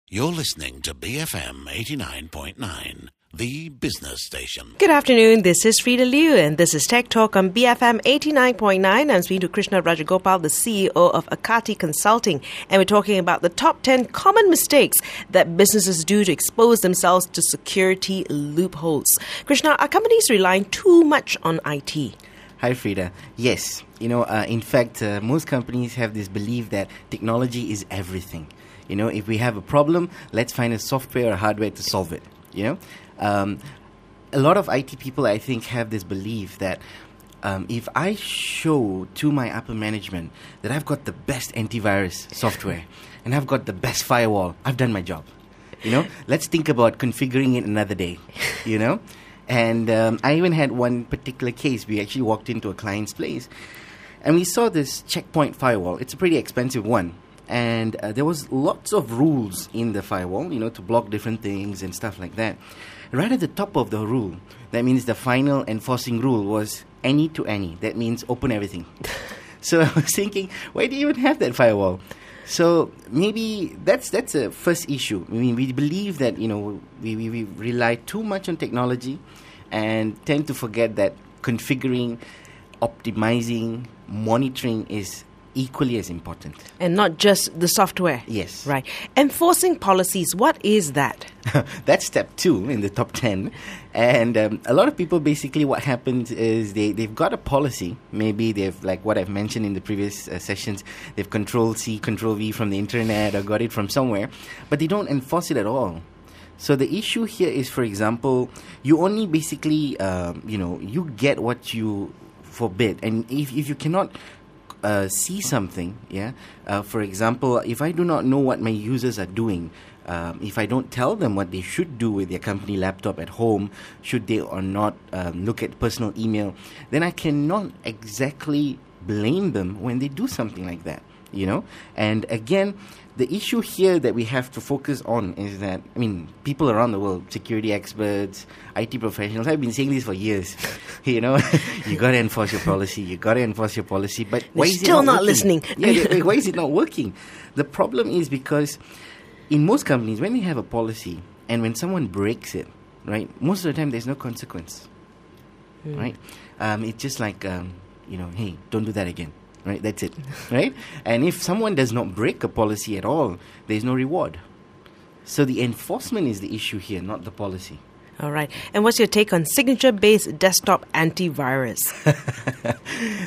You're listening to BFM 89.9, the business station. Good afternoon, this is Frida Liu and this is Tech Talk on BFM 89.9. I'm speaking to Krishna Rajagopal, the CEO of AKATI Consulting, and we're talking about the top 10 common mistakes that businesses do to expose themselves to security loopholes. Krishna, are companies relying too much on IT? Hi, Frida. Yes. In fact, most companies have this belief that technology is everything. If we have a problem, let's find a software or hardware to solve it. A lot of IT people, I think, have this belief that if I show to my upper management that I've got the best antivirus software and I've got the best firewall, I've done my job. Let's think about configuring it another day, And I even had one particular case. We actually walked into a client's place and we saw this checkpoint firewall. It's a pretty expensive one. And there was lots of rules in the firewall, to block different things and stuff like that. Right at the top of the rule, that means the final enforcing rule was any to any. That means open everything. So I was thinking, why do you even have that firewall? So maybe that's a first issue. I mean, we believe that, we rely too much on technology and tend to forget that configuring, optimizing, monitoring is equally as important. And not just the software. Yes. Right. Enforcing policies, what is that? That's step 2 in the top 10. And a lot of people, basically what happens is they've got a policy. Maybe they've, like what I've mentioned in the previous sessions, they've Control-C, Control-V from the internet or got it from somewhere, but they don't enforce it at all. So the issue here is, for example, you only basically, you get what you forbid. And if you cannot see something, for example, if I do not know what my users are doing, if I don't tell them what they should do with their company laptop at home, should they or not look at personal email, then I cannot exactly blame them when they do something like that, And again, the issue here that we have to focus on is that, people around the world, security experts, IT professionals, have been saying this for years. You got to enforce your policy. But why is still it not working? listening? Why is it not working? The problem is because in most companies, when they have a policy and when someone breaks it, right, most of the time there's no consequence, right? It's just like, hey, don't do that again. Right, that's it, right? And if someone does not break a policy at all, there's no reward. So the enforcement is the issue here, not the policy. All right. And what's your take on signature-based desktop antivirus?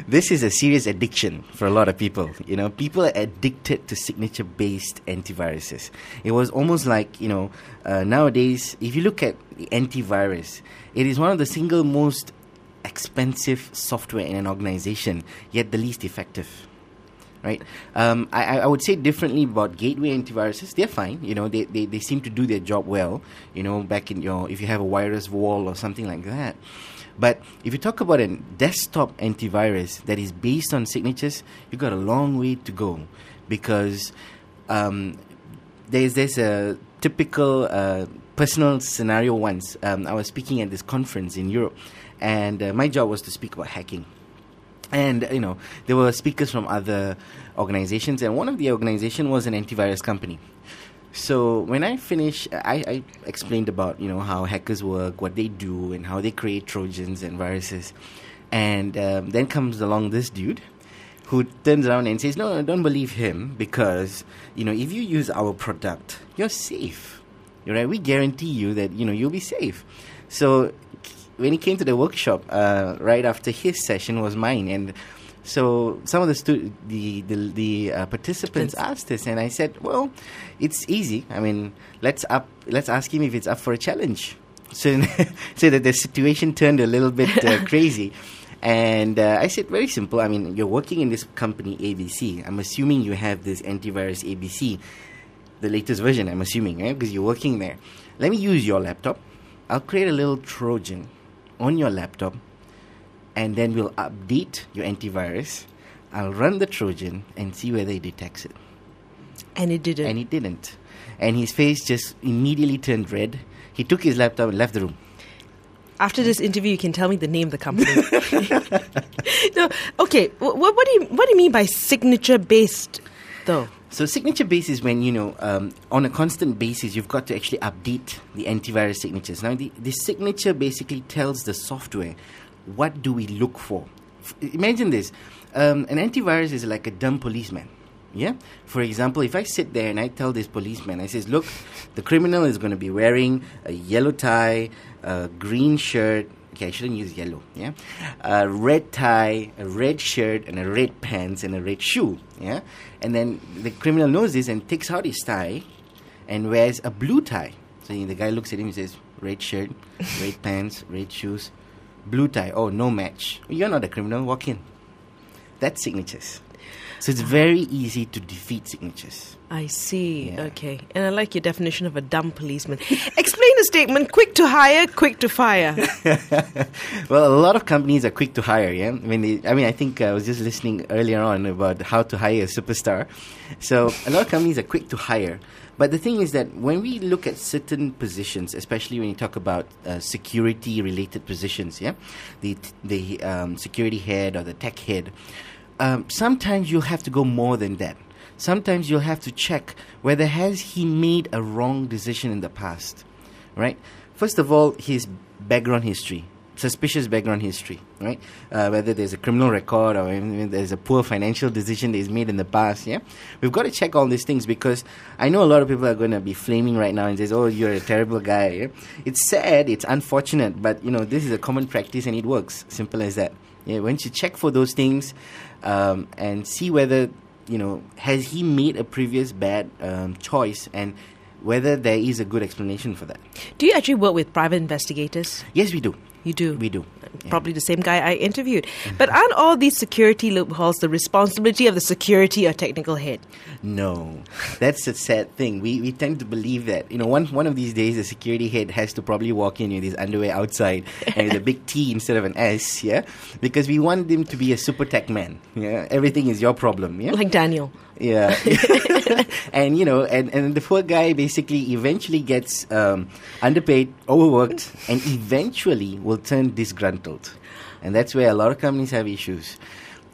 This is a serious addiction for a lot of people. People are addicted to signature-based antiviruses. It was almost like, nowadays, if you look at the antivirus, it is one of the single most expensive software in an organization, yet the least effective, right? I would say differently about gateway antiviruses. They're fine, they seem to do their job well, back in if you have a virus wall or something like that. But if you talk about a desktop antivirus that is based on signatures, you've got a long way to go, because there's a typical personal scenario once. I was speaking at this conference in Europe, and my job was to speak about hacking. And, there were speakers from other organizations, and one of the organizations was an antivirus company. So when I finished, I explained about, how hackers work, what they do, and how they create Trojans and viruses. And then comes along this dude who turns around and says, no, don't believe him, because, if you use our product, you're safe. Right? We guarantee you that, you'll be safe. So when he came to the workshop, right after his session was mine, and so some of the participants asked us, and I said, well, it's easy. Let's ask him if it's up for a challenge. So that the situation turned a little bit crazy. And I said, very simple. You're working in this company ABC. I'm assuming you have this antivirus ABC, the latest version, I'm assuming, right? Because you're working there. Let me use your laptop. I'll create a little Trojan on your laptop, and then we'll update your antivirus. I'll run the Trojan and see whether it detects it. And it didn't. And it didn't. And his face just immediately turned red. He took his laptop and left the room. After this interview, you can tell me the name of the company. No, okay. What do you mean by signature-based, though? So signature base is when, on a constant basis, you've got to actually update the antivirus signatures. Now, the signature basically tells the software, what do we look for? Imagine this. An antivirus is like a dumb policeman. Yeah. For example, if I sit there and I tell this policeman, I says, look, the criminal is going to be wearing a yellow tie, a green shirt. Okay, I shouldn't use yellow. Yeah. A red tie, a red shirt, and a red pants and a red shoe. Yeah. And then the criminal knows this and takes out his tie and wears a blue tie. So the guy looks at him and says, red shirt, red pants, red shoes, blue tie. Oh, no match. You're not a criminal. Walk in. That's signatures. So it's very easy to defeat signatures. I see. Yeah. Okay. And I like your definition of a dumb policeman. Explain the statement, quick to hire, quick to fire. Well, a lot of companies are quick to hire, yeah? I think I was just listening earlier on about how to hire a superstar. So a lot of companies are quick to hire. But the thing is that when we look at certain positions, especially when you talk about security-related positions, yeah? The security head or the tech head, sometimes you'll have to go more than that. Sometimes you'll have to check whether has he made a wrong decision in the past, right? First of all, his background history, suspicious background history, right? Whether there's a criminal record or there's a poor financial decision that he's made in the past, yeah? We've got to check all these things because I know a lot of people are going to be flaming right now and says, oh, you're a terrible guy. Yeah? It's sad, it's unfortunate, but, this is a common practice and it works. Simple as that. Yeah, once you check for those things and see whether, has he made a previous bad choice and whether there is a good explanation for that. Do you actually work with private investigators? Yes, we do. You do? We do. Probably the same guy I interviewed. But aren't all these security loopholes the responsibility of the security or technical head? No. That's a sad thing. We tend to believe that. One of these days, the security head has to probably walk in with his underwear outside and with a big T instead of an S, yeah? Because we want him to be a super tech man, yeah? Everything is your problem, yeah? Like Daniel. Yeah. And, and the poor guy basically eventually gets underpaid, overworked, and eventually will turn disgruntled. And that's where a lot of companies have issues.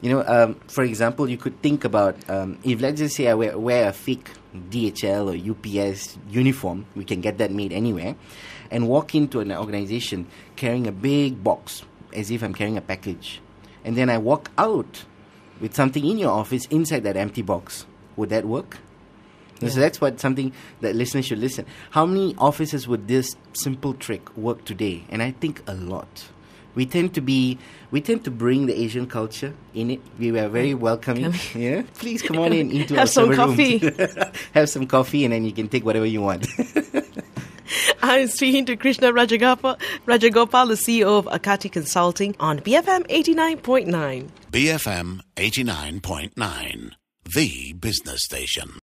For example, you could think about if, let's just say, I wear a fake DHL or UPS uniform, we can get that made anywhere, and walk into an organization carrying a big box as if I'm carrying a package. And then I walk out with something in your office inside that empty box. Would that work? Yeah. So that's something that listeners should listen. How many offices would this simple trick work today? And I think a lot. We tend to bring the Asian culture in it. We were very welcoming. Yeah, please come on into our server room. Have some coffee. Have some coffee, and then you can take whatever you want. I'm speaking to Krishna Rajagopal, the CEO of AKATI Consulting on BFM 89.9. BFM 89.9, the business station.